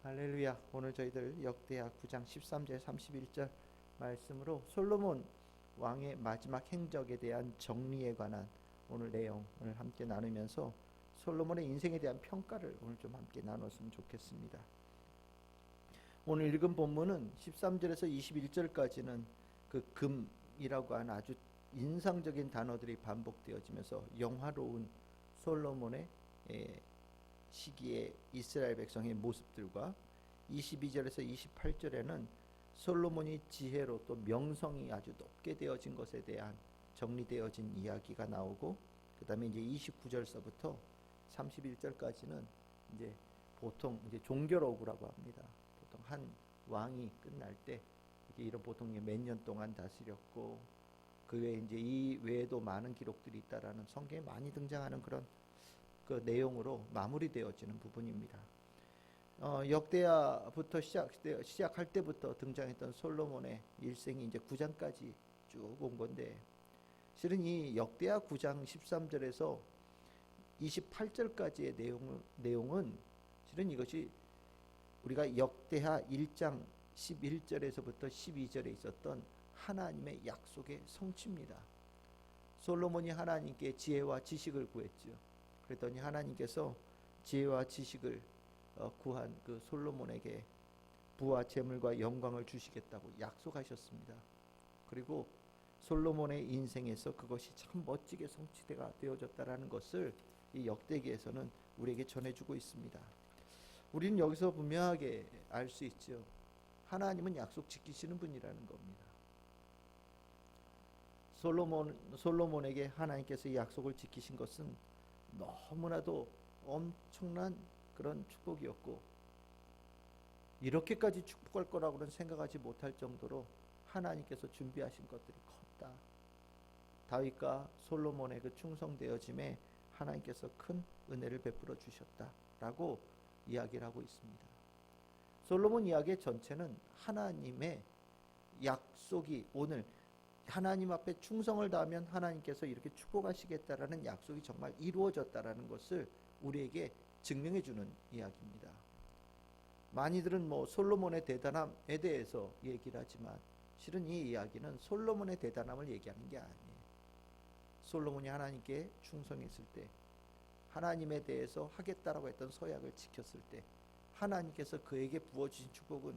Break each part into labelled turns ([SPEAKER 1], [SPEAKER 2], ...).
[SPEAKER 1] 할렐루야. 오늘 저희들 역대하 9장 13절 31절 말씀으로 솔로몬 왕의 마지막 행적에 대한 정리에 관한 오늘 내용을 함께 나누면서 솔로몬의 인생에 대한 평가를 오늘 좀 함께 나눴으면 좋겠습니다. 오늘 읽은 본문은 13절에서 21절까지는 그 금이라고 하는 아주 인상적인 단어들이 반복되어지면서 영화로운 솔로몬의 시기의 이스라엘 백성의 모습들과 22절에서 28절에는 솔로몬이 지혜로 또 명성이 아주 높게 되어진 것에 대한 정리되어진 이야기가 나오고, 그 다음에 이제 29절서부터 31절까지는 이제 보통 이제 종교로구라고 합니다. 보통 한 왕이 끝날 때 이런 보통 몇 년 동안 다스렸고, 그 외에 이제 이 외에도 많은 기록들이 있다라는 성경에 많이 등장하는 그런 그 내용으로 마무리되어지는 부분입니다. 역대하부터 시작할 때부터 등장했던 솔로몬의 일생이 이제 9장까지 쭉 온 건데, 실은 이 역대하 9장 13절에서 28절까지의 내용은 실은 이것이 우리가 역대하 1장 11절에서부터 12절에 있었던 하나님의 약속의 성취입니다. 솔로몬이 하나님께 지혜와 지식을 구했죠. 그랬더니 하나님께서 지혜와 지식을 구한 그 솔로몬에게 부와 재물과 영광을 주시겠다고 약속하셨습니다. 그리고 솔로몬의 인생에서 그것이 참 멋지게 성취가 되어졌다라는 것을 이 역대기에서는 우리에게 전해주고 있습니다. 우리는 여기서 분명하게 알 수 있죠. 하나님은 약속 지키시는 분이라는 겁니다. 솔로몬에게 하나님께서 이 약속을 지키신 것은 너무나도 엄청난 그런 축복이었고, 이렇게까지 축복할 거라고는 생각하지 못할 정도로 하나님께서 준비하신 것들이 컸다. 다윗과 솔로몬의 그 충성되어짐에 하나님께서 큰 은혜를 베풀어 주셨다라고 이야기를 하고 있습니다. 솔로몬 이야기의 전체는 하나님의 약속이, 오늘 하나님 앞에 충성을 다하면 하나님께서 이렇게 축복하시겠다라는 약속이 정말 이루어졌다라는 것을 우리에게 증명해 주는 이야기입니다. 많이들은 솔로몬의 대단함에 대해서 얘기를 하지만 실은 이 이야기는 솔로몬의 대단함을 얘기하는 게 아니에요. 솔로몬이 하나님께 충성했을 때, 하나님에 대해서 하겠다라고 했던 서약을 지켰을 때 하나님께서 그에게 부어주신 축복은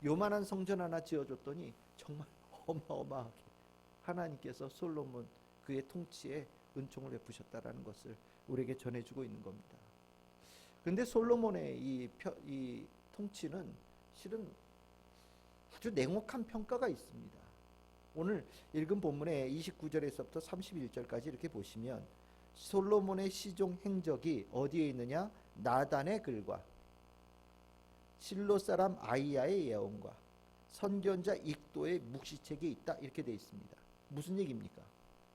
[SPEAKER 1] 요만한 성전 하나 지어줬더니 정말 어마어마하게 하나님께서 솔로몬 그의 통치에 은총을 베푸셨다라는 것을 우리에게 전해주고 있는 겁니다. 그런데 솔로몬의 이 통치는 실은 아주 냉혹한 평가가 있습니다. 오늘 읽은 본문의 29절에서부터 31절까지 이렇게 보시면 솔로몬의 시종 행적이 어디에 있느냐? 나단의 글과 실로 사람 아이야의 예언과 선견자 익도의 묵시책에 있다, 이렇게 되어 있습니다. 무슨 얘기입니까?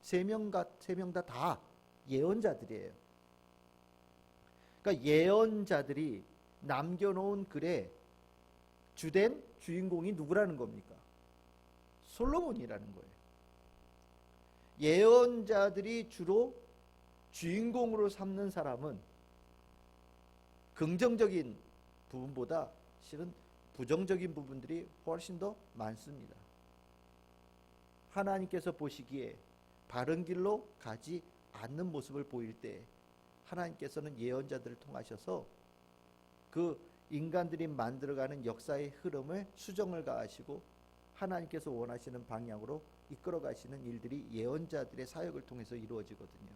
[SPEAKER 1] 세 명 다 예언자들이에요. 그러니까 예언자들이 남겨놓은 글에 주된 주인공이 누구라는 겁니까? 솔로몬이라는 거예요. 예언자들이 주로 주인공으로 삼는 사람은 긍정적인 부분보다 실은 부정적인 부분들이 훨씬 더 많습니다. 하나님께서 보시기에 바른 길로 가지 않는 모습을 보일 때 하나님께서는 예언자들을 통하셔서 그 인간들이 만들어가는 역사의 흐름을 수정을 가하시고 하나님께서 원하시는 방향으로 이끌어 가시는 일들이 예언자들의 사역을 통해서 이루어지거든요.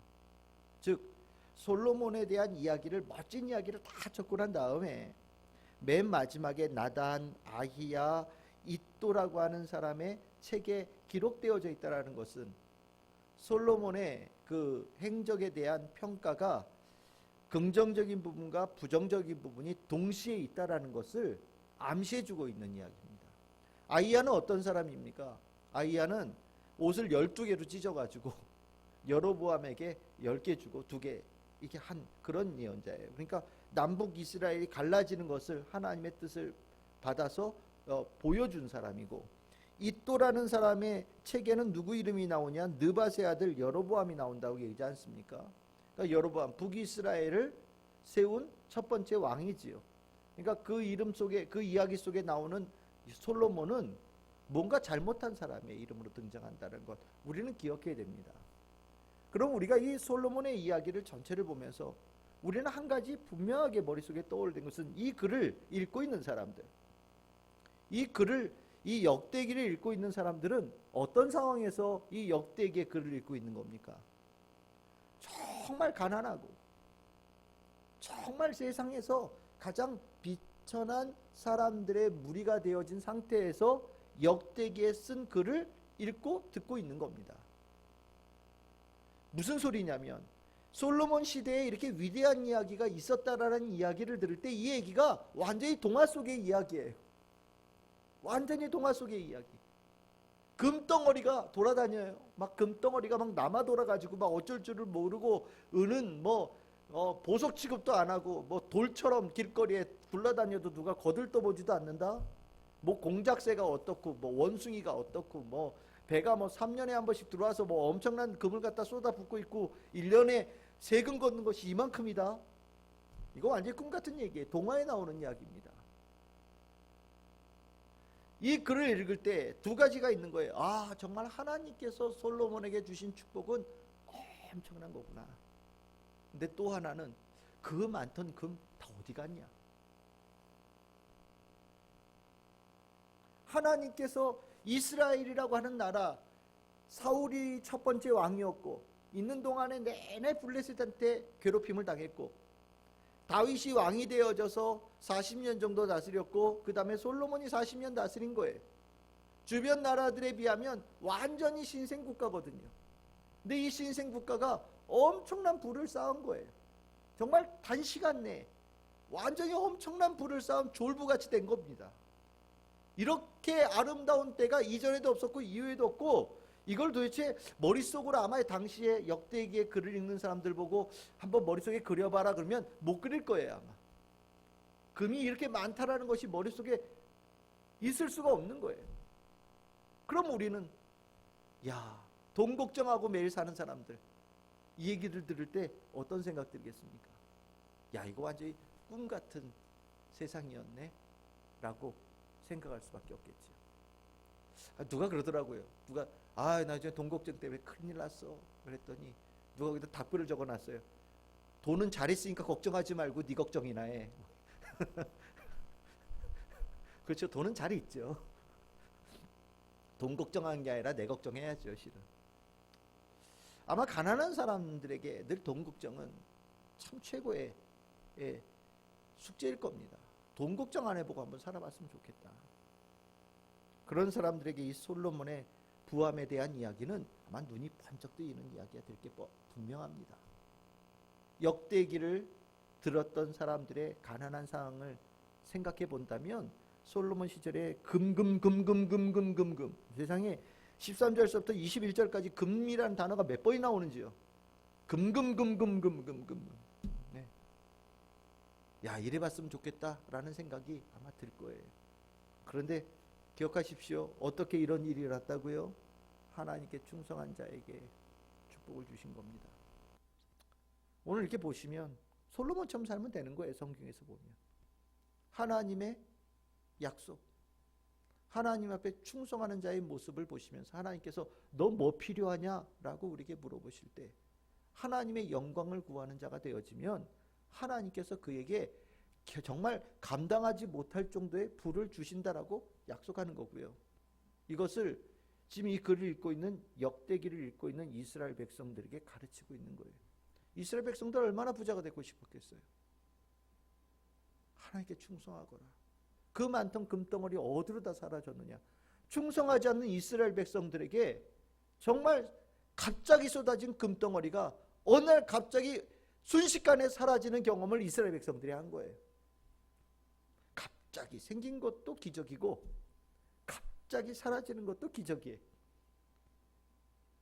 [SPEAKER 1] 즉 솔로몬에 대한 이야기를, 멋진 이야기를 다 적고 난 다음에 맨 마지막에 나단, 아히야, 이또라고 하는 사람의 책에 기록되어져 있다라는 것은 솔로몬의 그 행적에 대한 평가가 긍정적인 부분과 부정적인 부분이 동시에 있다라는 것을 암시해주고 있는 이야기입니다. 아히야는 어떤 사람입니까? 아히야는 옷을 12개로 찢어가지고 여로보암에게 10개 주고 2개 이렇게 한 그런 예언자예요. 그러니까 남북 이스라엘이 갈라지는 것을 하나님의 뜻을 받아서 보여준 사람이고, 이또라는 사람의 책에는 누구 이름이 나오냐? 느밧의 아들 여로보암이 나온다고 얘기하지 않습니까? 그러니까 여로보암, 북이스라엘을 세운 첫 번째 왕이지요. 그러니까 그 이름 속에, 그 이야기 속에 나오는 솔로몬은 뭔가 잘못한 사람의 이름으로 등장한다는 것, 우리는 기억해야 됩니다. 그럼 우리가 이 솔로몬의 이야기를 전체를 보면서 우리는 한 가지 분명하게 머릿속에 떠오르는 것은, 이 글을 읽고 있는 사람들, 이 역대기를 읽고 있는 사람들은 어떤 상황에서 이 역대기의 글을 읽고 있는 겁니까? 정말 가난하고 정말 세상에서 가장 비천한 사람들의 무리가 되어진 상태에서 역대기에 쓴 글을 읽고 듣고 있는 겁니다. 무슨 소리냐면, 솔로몬 시대에 이렇게 위대한 이야기가 있었다라는 이야기를 들을 때 이 얘기가 완전히 동화 속의 이야기예요. 완전히 동화 속의 이야기. 금덩어리가 돌아다녀요. 막 금덩어리가 막 남아 돌아가지고 막 어쩔 줄을 모르고, 은은 보석 취급도 안 하고, 돌처럼 길거리에 굴러다녀도 누가 거들떠보지도 않는다. 공작새가 어떻고, 원숭이가 어떻고, 배가 3년에 한 번씩 들어와서 엄청난 금을 갖다 쏟아붓고 있고, 1년에 세금 걷는 것이 이만큼이다. 이거 완전히 꿈 같은 얘기예요. 동화에 나오는 이야기입니다. 이 글을 읽을 때 두 가지가 있는 거예요. 아, 정말 하나님께서 솔로몬에게 주신 축복은 엄청난 거구나. 근데 또 하나는, 그 많던 금 다 어디 갔냐? 하나님께서 이스라엘이라고 하는 나라, 사울이 첫 번째 왕이었고, 있는 동안에 내내 블레셋한테 괴롭힘을 당했고, 다윗이 왕이 되어져서 40년 정도 다스렸고, 그 다음에 솔로몬이 40년 다스린 거예요. 주변 나라들에 비하면 완전히 신생국가거든요. 근데 이 신생국가가 엄청난 부를 쌓은 거예요. 정말 단시간 내에 완전히 엄청난 부를 쌓은 졸부같이 된 겁니다. 이렇게 아름다운 때가 이전에도 없었고 이후에도 없고, 이걸 도대체 머릿속으로, 아마 당시에 역대기의 글을 읽는 사람들 보고 한번 머릿속에 그려봐라 그러면 못 그릴 거예요. 아마 금이 이렇게 많다라는 것이 머릿속에 있을 수가 없는 거예요. 그럼 우리는, 돈 걱정하고 매일 사는 사람들, 이 얘기를 들을 때 어떤 생각 들겠습니까? 이거 완전히 꿈 같은 세상이었네 라고 생각할 수밖에 없겠죠. 누가 그러더라고요. 나 이제 돈 걱정 때문에 큰일 났어 그랬더니, 누가 거기다 답글을 적어놨어요. 돈은 잘했으니까 걱정하지 말고 네 걱정이나 해. 그렇죠. 돈은 잘 있죠. 돈 걱정하는 게 아니라 내 걱정해야죠, 실은. 아마 가난한 사람들에게 늘 돈 걱정은 참 최고의 숙제일 겁니다. 돈 걱정 안 해보고 한번 살아봤으면 좋겠다. 그런 사람들에게 이 솔로몬의 부함에 대한 이야기는 아마 눈이 번쩍 뜨이는 이야기가 될 게 분명합니다. 역대기를 들었던 사람들의 가난한 상황을 생각해 본다면, 솔로몬 시절에 금 세상에 13절서부터 21절까지 금이라는 단어가 몇 번이 나오는지요. 금. 네. 이래 봤으면 좋겠다라는 생각이 아마 들 거예요. 그런데 기억하십시오. 어떻게 이런 일이 일어났다고요? 하나님께 충성한 자에게 축복을 주신 겁니다. 오늘 이렇게 보시면 솔로몬처럼 살면 되는 거예요. 성경에서 보면 하나님의 약속, 하나님 앞에 충성하는 자의 모습을 보시면서 하나님께서 너 뭐 필요하냐? 라고 우리에게 물어보실 때, 하나님의 영광을 구하는 자가 되어지면 하나님께서 그에게 정말 감당하지 못할 정도의 부를 주신다라고 약속하는 거고요. 이것을 지금 이 글을 읽고 있는, 역대기를 읽고 있는 이스라엘 백성들에게 가르치고 있는 거예요. 이스라엘 백성들 얼마나 부자가 되고 싶었겠어요. 하나님께 충성하거라. 그 많던 금덩어리 어디로 다 사라졌느냐. 충성하지 않는 이스라엘 백성들에게 정말 갑자기 쏟아진 금덩어리가 어느 날 갑자기 순식간에 사라지는 경험을 이스라엘 백성들이 한 거예요. 갑자기 생긴 것도 기적이고 갑자기 사라지는 것도 기적이에요.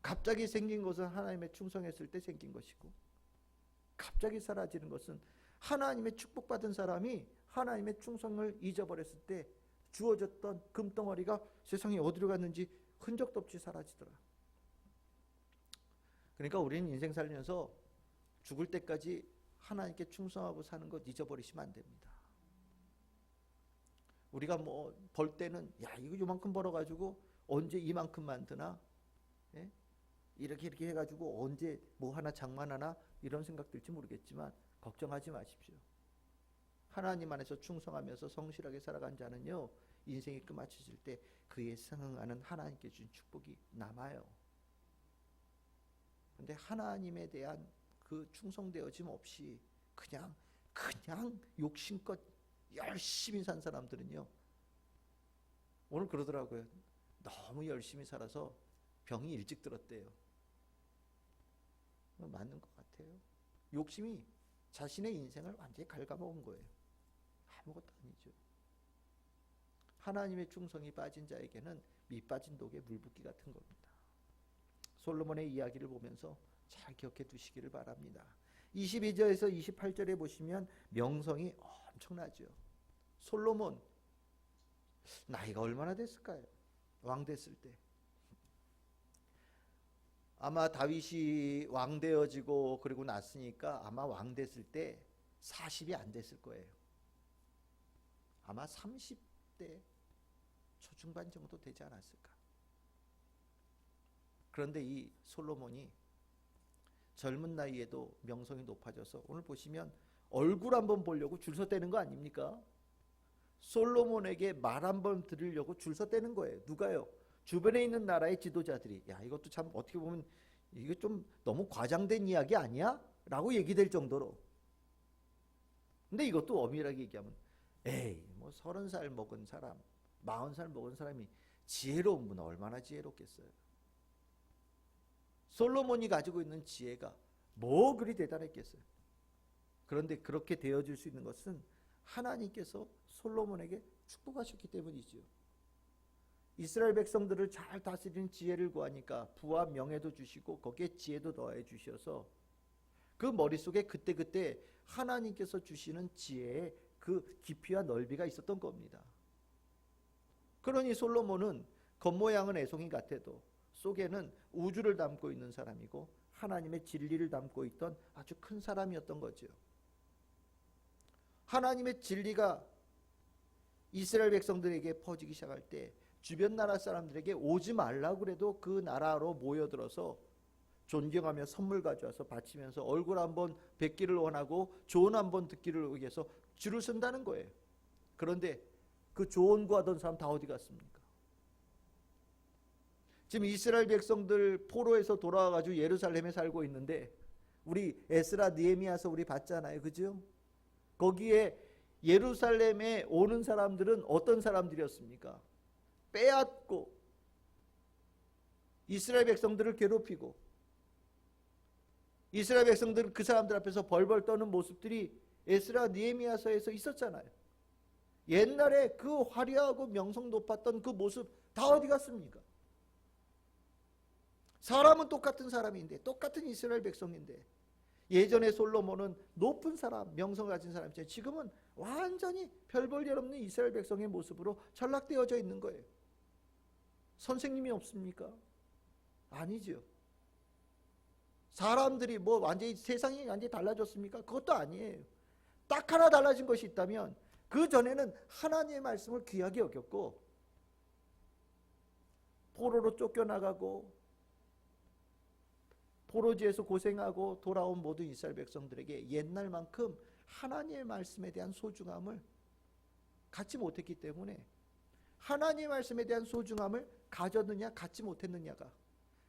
[SPEAKER 1] 갑자기 생긴 것은 하나님의 충성했을 때 생긴 것이고, 갑자기 사라지는 것은 하나님의 축복받은 사람이 하나님의 충성을 잊어버렸을 때 주어졌던 금덩어리가 세상에 어디로 갔는지 흔적도 없이 사라지더라. 그러니까 우리는 인생 살면서 죽을 때까지 하나님께 충성하고 사는 것 잊어버리시면 안 됩니다. 우리가 뭐 벌 때는 야 이거 요만큼 벌어가지고 언제 이만큼 만드나, 예? 이렇게 해가지고 언제 뭐 하나 장만하나 이런 생각 들지 모르겠지만 걱정하지 마십시오. 하나님 안에서 충성하면서 성실하게 살아간 자는요, 인생이 끝마쳐질 때 그에 상응하는 하나님께 주신 축복이 남아요. 근데 하나님에 대한 그 충성되어짐 없이 그냥 욕심껏 열심히 산 사람들은요, 오늘 그러더라고요. 너무 열심히 살아서 병이 일찍 들었대요. 맞는 것 같아요. 욕심이 자신의 인생을 완전히 갉아먹은 거예요. 아무것도 아니죠. 하나님의 충성이 빠진 자에게는 밑 빠진 독에 물 붓기 같은 겁니다. 솔로몬의 이야기를 보면서 잘 기억해 두시기를 바랍니다. 22절에서 28절에 보시면 명성이 엄청나죠. 솔로몬 나이가 얼마나 됐을까요? 왕 됐을 때 아마 다윗이 왕 되어지고 그리고 났으니까 아마 왕 됐을 때 40이 안 됐을 거예요. 아마 30대 초중반 정도 되지 않았을까. 그런데 이 솔로몬이 젊은 나이에도 명성이 높아져서 오늘 보시면 얼굴 한번 보려고 줄 서 떼는 거 아닙니까? 솔로몬에게 말 한번 들으려고 줄 서 떼는 거예요. 누가요? 주변에 있는 나라의 지도자들이 야 이것도 참 어떻게 보면 이게 좀 너무 과장된 이야기 아니야? 라고 얘기될 정도로. 근데 이것도 엄밀하게 얘기하면 에이 뭐 30살 먹은 사람 40살 먹은 사람이 지혜로운 분 얼마나 지혜롭겠어요. 솔로몬이 가지고 있는 지혜가 뭐 그리 대단했겠어요. 그런데 그렇게 되어질 수 있는 것은 하나님께서 솔로몬에게 축복하셨기 때문이지요. 이스라엘 백성들을 잘 다스리는 지혜를 구하니까 부와 명예도 주시고 거기에 지혜도 더해 주셔서 그 머릿속에 그때그때 하나님께서 주시는 지혜의 그 깊이와 넓이가 있었던 겁니다. 그러니 솔로몬은 겉모양은 애송이 같아도 속에는 우주를 담고 있는 사람이고 하나님의 진리를 담고 있던 아주 큰 사람이었던 거죠. 하나님의 진리가 이스라엘 백성들에게 퍼지기 시작할 때 주변 나라 사람들에게 오지 말라고 그래도 그 나라로 모여들어서 존경하며 선물 가져와서 바치면서 얼굴 한번 뵙기를 원하고 조언 한번 듣기를 위해서 줄을 쓴다는 거예요. 그런데 그 조언 구하던 사람 다 어디 갔습니까? 지금 이스라엘 백성들 포로에서 돌아와가지고 예루살렘에 살고 있는데 우리 에스라 느헤미야서 우리 봤잖아요. 그죠? 거기에 예루살렘에 오는 사람들은 어떤 사람들이었습니까? 빼앗고 이스라엘 백성들을 괴롭히고 이스라엘 백성들은 그 사람들 앞에서 벌벌 떠는 모습들이 에스라 느헤미야서에서 있었잖아요. 옛날에 그 화려하고 명성 높았던 그 모습 다 어디 갔습니까? 사람은 똑같은 사람인데 똑같은 이스라엘 백성인데 예전에 솔로몬은 높은 사람, 명성 가진 사람이죠. 지금은 완전히 별 볼 일 없는 이스라엘 백성의 모습으로 전락되어져 있는 거예요. 선생님이 없습니까? 아니죠. 사람들이 뭐 완전히 세상이 완전히 달라졌습니까? 그것도 아니에요. 딱 하나 달라진 것이 있다면 그 전에는 하나님의 말씀을 귀하게 여겼고 포로로 쫓겨나가고 포로지에서 고생하고 돌아온 모든 이스라엘 백성들에게 옛날만큼 하나님의 말씀에 대한 소중함을 갖지 못했기 때문에 하나님의 말씀에 대한 소중함을 가졌느냐 갖지 못했느냐가,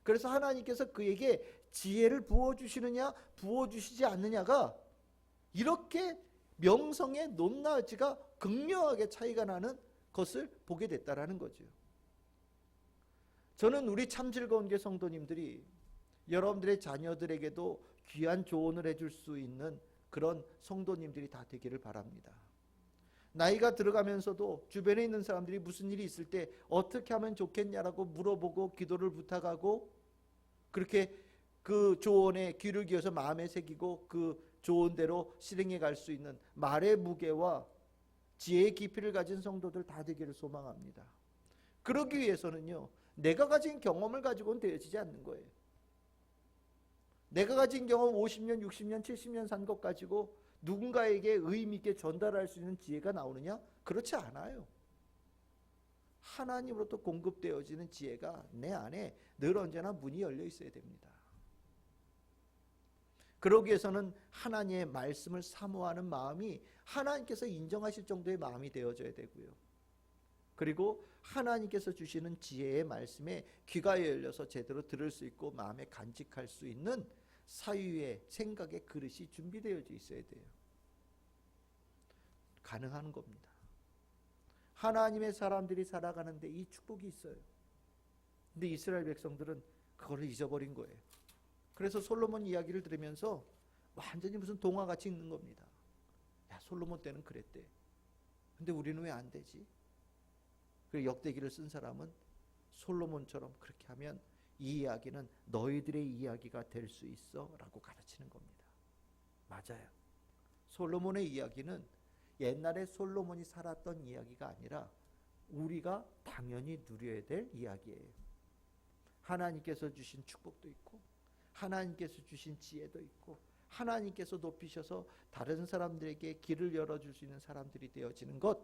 [SPEAKER 1] 그래서 하나님께서 그에게 지혜를 부어주시느냐 부어주시지 않느냐가 이렇게 명성의 높낮이가 극명하게 차이가 나는 것을 보게 됐다라는 거죠. 저는 우리 참 즐거운 게 성도님들이 여러분들의 자녀들에게도 귀한 조언을 해줄 수 있는 그런 성도님들이 다 되기를 바랍니다. 나이가 들어가면서도 주변에 있는 사람들이 무슨 일이 있을 때 어떻게 하면 좋겠냐라고 물어보고 기도를 부탁하고 그렇게 그 조언에 귀를 기울여서 마음에 새기고 그 조언대로 실행해 갈 수 있는 말의 무게와 지혜의 깊이를 가진 성도들 다 되기를 소망합니다. 그러기 위해서는요, 내가 가진 경험을 가지고는 되어지지 않는 거예요. 내가 가진 경험 50년, 60년, 70년 산 것 가지고 누군가에게 의미 있게 전달할 수 있는 지혜가 나오느냐? 그렇지 않아요. 하나님으로부터 공급되어지는 지혜가 내 안에 늘 언제나 문이 열려 있어야 됩니다. 그러기 위해서는 하나님의 말씀을 사모하는 마음이 하나님께서 인정하실 정도의 마음이 되어져야 되고요. 그리고 하나님께서 주시는 지혜의 말씀에 귀가 열려서 제대로 들을 수 있고 마음에 간직할 수 있는 사유의 생각의 그릇이 준비되어져 있어야 돼요. 가능한 겁니다. 하나님의 사람들이 살아가는데 이 축복이 있어요. 근데 이스라엘 백성들은 그걸 잊어버린 거예요. 그래서 솔로몬 이야기를 들으면서 완전히 무슨 동화같이 읽는 겁니다. 야, 솔로몬 때는 그랬대. 근데 우리는 왜 안 되지? 그리고 역대기를 쓴 사람은 솔로몬처럼 그렇게 하면 이 이야기는 너희들의 이야기가 될 수 있어 라고 가르치는 겁니다. 맞아요. 솔로몬의 이야기는 옛날에 솔로몬이 살았던 이야기가 아니라 우리가 당연히 누려야 될 이야기예요. 하나님께서 주신 축복도 있고 하나님께서 주신 지혜도 있고 하나님께서 높이셔서 다른 사람들에게 길을 열어줄 수 있는 사람들이 되어지는 것,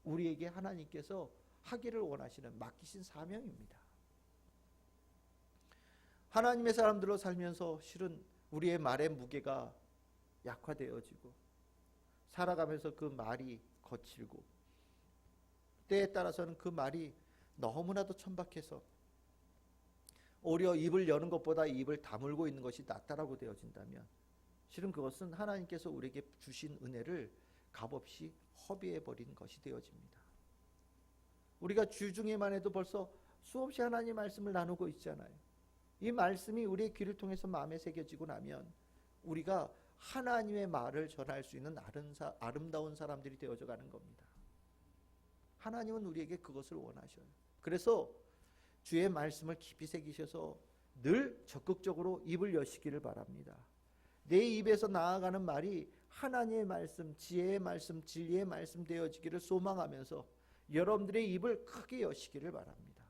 [SPEAKER 1] 우리에게 하나님께서 하기를 원하시는 맡기신 사명입니다. 하나님의 사람들로 살면서 실은 우리의 말의 무게가 약화되어지고 살아가면서 그 말이 거칠고 때에 따라서는 그 말이 너무나도 천박해서 오히려 입을 여는 것보다 입을 다물고 있는 것이 낫다라고 되어진다면 실은 그것은 하나님께서 우리에게 주신 은혜를 값없이 허비해버린 것이 되어집니다. 우리가 주중에만 해도 벌써 수없이 하나님 말씀을 나누고 있잖아요. 이 말씀이 우리의 귀를 통해서 마음에 새겨지고 나면 우리가 하나님의 말을 전할 수 있는 아름다운 사람들이 되어져 가는 겁니다. 하나님은 우리에게 그것을 원하셔요. 그래서 주의 말씀을 깊이 새기셔서 늘 적극적으로 입을 여시기를 바랍니다. 내 입에서 나아가는 말이 하나님의 말씀, 지혜의 말씀, 진리의 말씀 되어지기를 소망하면서 여러분들의 입을 크게 여시기를 바랍니다.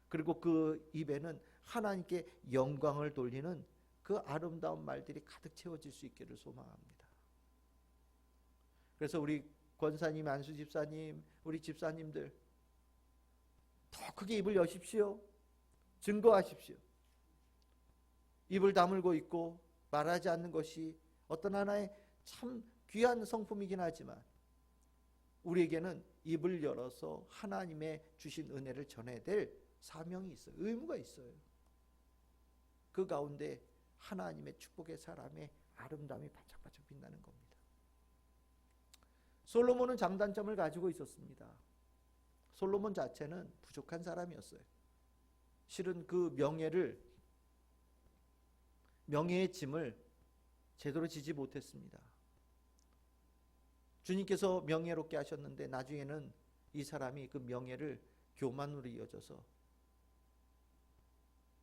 [SPEAKER 1] 그리고 그 입에는 하나님께 영광을 돌리는 그 아름다운 말들이 가득 채워질 수 있기를 소망합니다. 그래서 우리 권사님, 안수 집사님, 우리 집사님들 더 크게 입을 여십시오. 증거하십시오. 입을 다물고 있고 말하지 않는 것이 어떤 하나의 참 귀한 성품이긴 하지만 우리에게는 입을 열어서 하나님의 주신 은혜를 전해야 될 사명이 있어요. 의무가 있어요. 그 가운데 하나님의 축복의 사람의 아름다움이 반짝반짝 빛나는 겁니다. 솔로몬은 장단점을 가지고 있었습니다. 솔로몬 자체는 부족한 사람이었어요. 실은 그 명예의 짐을 제대로 지지 못했습니다. 주님께서 명예롭게 하셨는데 나중에는 이 사람이 그 명예를 교만으로 이어져서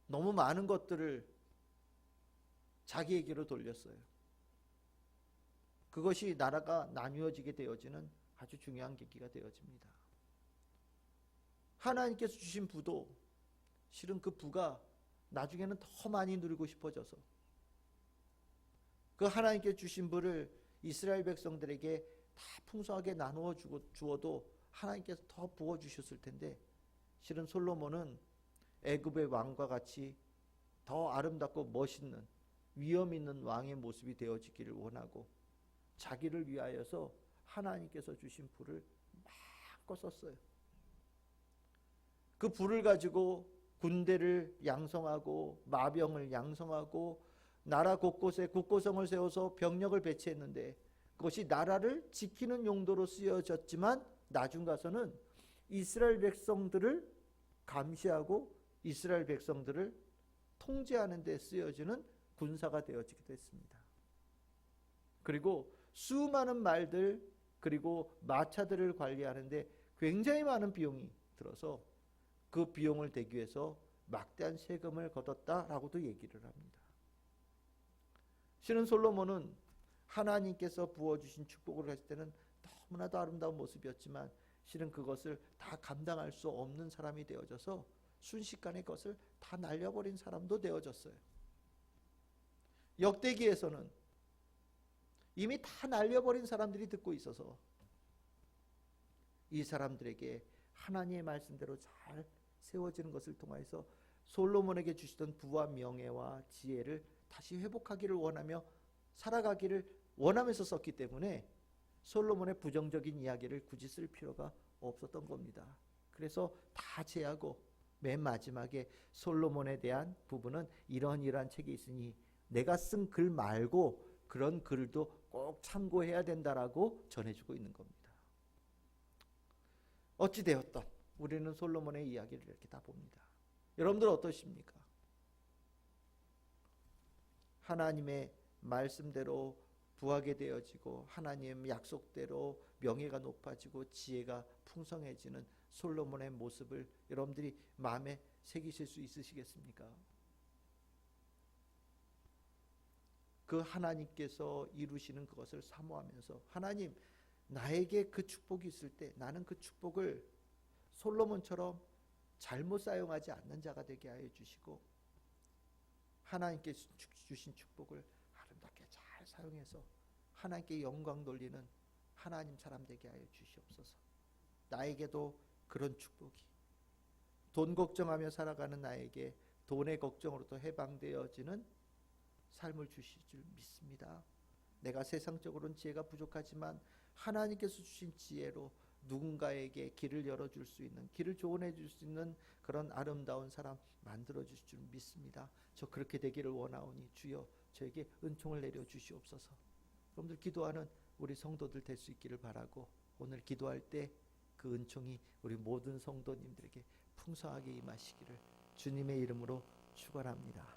[SPEAKER 1] 너무 많은 것들을 자기에게로 돌렸어요. 그것이 나라가 나뉘어지게 되어지는 아주 중요한 계기가 되어집니다. 하나님께서 주신 부도 실은 그 부가 나중에는 더 많이 누리고 싶어져서 그 하나님께 주신 부를 이스라엘 백성들에게 다 풍성하게 나누어 주어도 하나님께서 더 부어 주셨을 텐데 실은 솔로몬은 애굽의 왕과 같이 더 아름답고 멋있는 위엄 있는 왕의 모습이 되어지기를 원하고 자기를 위하여서 하나님께서 주신 부를 마음껏 썼어요. 그 부를 가지고 군대를 양성하고 마병을 양성하고 나라 곳곳에 국고성을 세워서 병력을 배치했는데 그것이 나라를 지키는 용도로 쓰여졌지만 나중 가서는 이스라엘 백성들을 감시하고 이스라엘 백성들을 통제하는 데 쓰여지는 군사가 되어지기도 했습니다. 그리고 수많은 말들 그리고 마차들을 관리하는데 굉장히 많은 비용이 들어서 그 비용을 대기 위해서 막대한 세금을 걷었다라고도 얘기를 합니다. 실은 솔로몬은 하나님께서 부어주신 축복을 했을 때는 너무나도 아름다운 모습이었지만 실은 그것을 다 감당할 수 없는 사람이 되어져서 순식간에 그것을 다 날려버린 사람도 되어졌어요. 역대기에서는 이미 다 날려버린 사람들이 듣고 있어서 이 사람들에게 하나님의 말씀대로 잘 세워지는 것을 통하여서 솔로몬에게 주시던 부와 명예와 지혜를 다시 회복하기를 원하며 살아가기를 원하면서 썼기 때문에 솔로몬의 부정적인 이야기를 굳이 쓸 필요가 없었던 겁니다. 그래서 다 제하고 맨 마지막에 솔로몬에 대한 부분은 이러한 책이 있으니 내가 쓴 글 말고 그런 글도 꼭 참고해야 된다라고 전해주고 있는 겁니다. 어찌되었던 우리는 솔로몬의 이야기를 이렇게 다 봅니다. 여러분들 어떠십니까? 하나님의 말씀대로 부하게 되어지고 하나님의 약속대로 명예가 높아지고 지혜가 풍성해지는 솔로몬의 모습을 여러분들이 마음에 새기실 수 있으시겠습니까? 그 하나님께서 이루시는 그것을 사모하면서 하나님, 나에게 그 축복이 있을 때 나는 그 축복을 솔로몬처럼 잘못 사용하지 않는 자가 되게 하여 주시고 하나님께 주신 축복을 아름답게 잘 사용해서 하나님께 영광 돌리는 하나님 사람 되게 하여 주시옵소서. 나에게도 그런 축복이, 돈 걱정하며 살아가는 나에게 돈의 걱정으로부터 해방되어지는 삶을 주실 줄 믿습니다. 내가 세상적으로는 지혜가 부족하지만 하나님께서 주신 지혜로 누군가에게 길을 열어줄 수 있는, 길을 조언해 줄 수 있는 그런 아름다운 사람 만들어 주실 줄 믿습니다. 저 그렇게 되기를 원하오니 주여 저에게 은총을 내려 주시옵소서. 여러분들 기도하는 우리 성도들 될 수 있기를 바라고, 오늘 기도할 때 그 은총이 우리 모든 성도님들에게 풍성하게 임하시기를 주님의 이름으로 축원합니다.